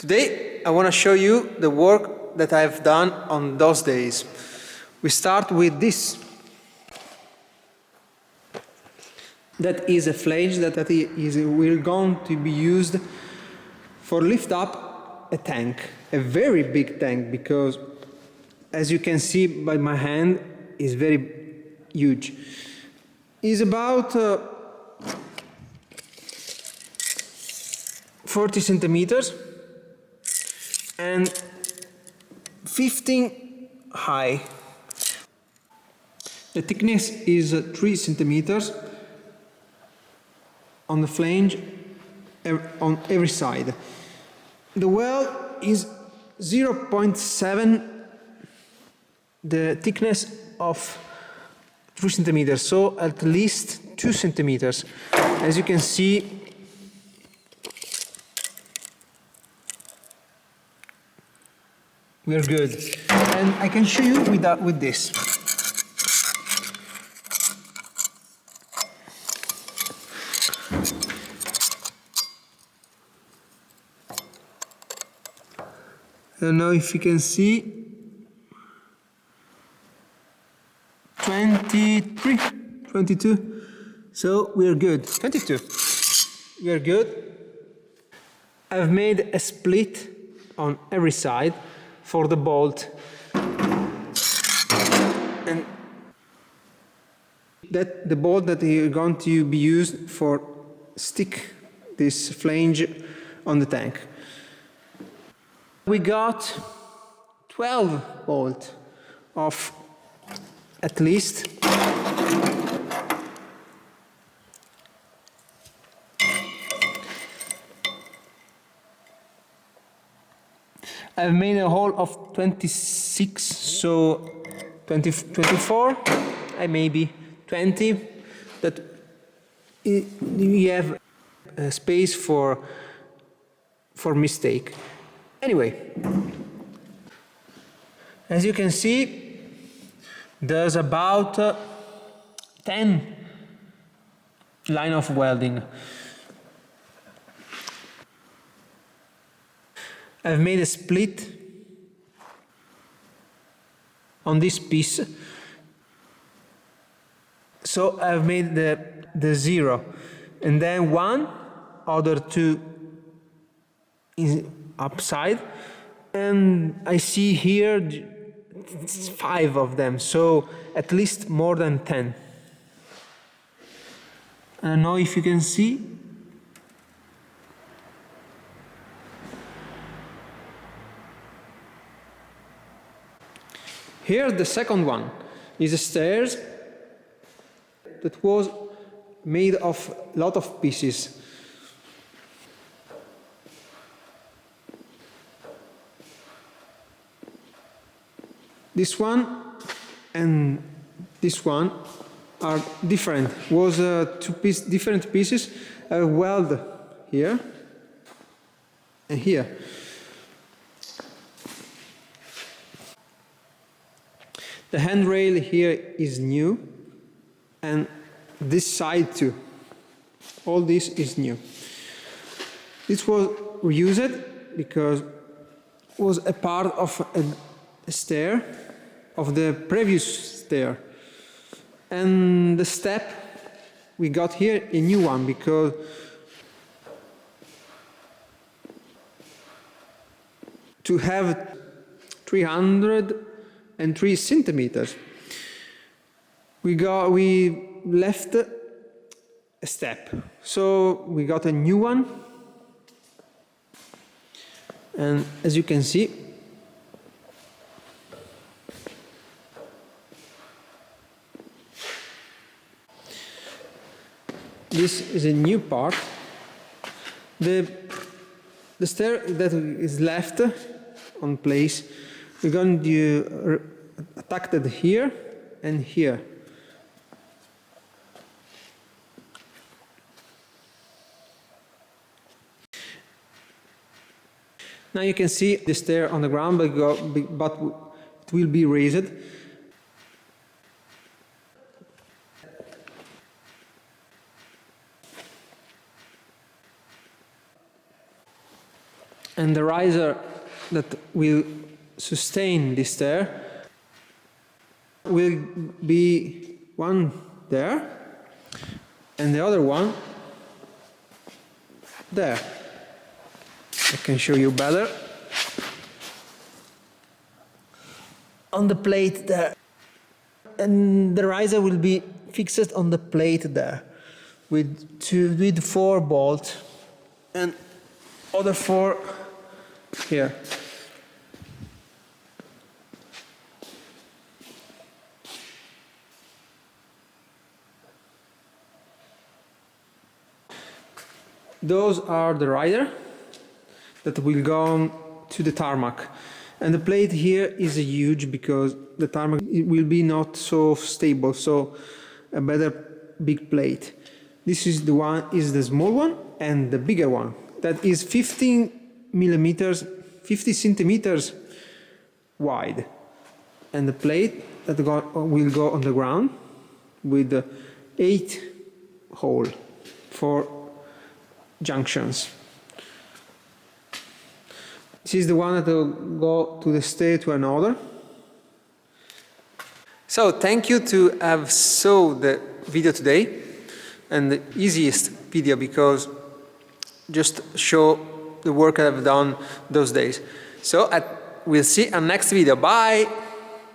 Today I want to show you the work that I've done on those days. We start with this. That is a flange that will going to be used for lift up a tank, a very big tank, because as you can see by my hand, is very huge. Is about 40 centimeters and 15 high. The thickness is 3 centimeters on the flange on every side. The well is 0.7 the thickness of 3 centimeters, so at least 2 centimeters. As you can see, we're good. And I can show you with this. I don't know if you can see. 23, 22, so we're good. 22, we're good. I've made a split on every side for the bolt, and that the bolt that is going to be used for stick this flange on the tank. We got 12 bolts of at least I've made a hole of 26, so 24, maybe 20, that we have a space for mistake. Anyway, as you can see, there's about 10 line of welding. I've made a split on this piece, so I've made the 0, and then one, other two is upside, and I see here 5 of them, so at least more than 10. I don't know if you can see. Here the second one is a stairs that was made of a lot of pieces. This one and this one are different. Was different pieces. I weld here and here. The handrail here is new, and this side too. All this is new. This was reused because it was a part of a stair, of the previous stair. And the step, we got here a new one because to have 303 centimeters, we left a step. So we got a new one, and as you can see, this is a new part. The stair that is left on place, we're going to attack it here and here. Now you can see the stair on the ground, but it will be raised. and the riser that will sustain this stair will be one there and the other one there. I can show you better. On the plate there. And the riser will be fixed on the plate there with 4 bolts and other 4 here. Those are the rider that will go on to the tarmac. And the plate here is huge because the tarmac will be not so stable, so a better big plate. This is the small one, and the bigger one that is 15 millimeters, 50 centimeters wide. And the plate that will go on the ground with 8 holes for junctions. This is the one that will go to the stair to another. So thank you to have saw the video today, and the easiest video because just show the work I've done those days. So we'll see you on next video. Bye!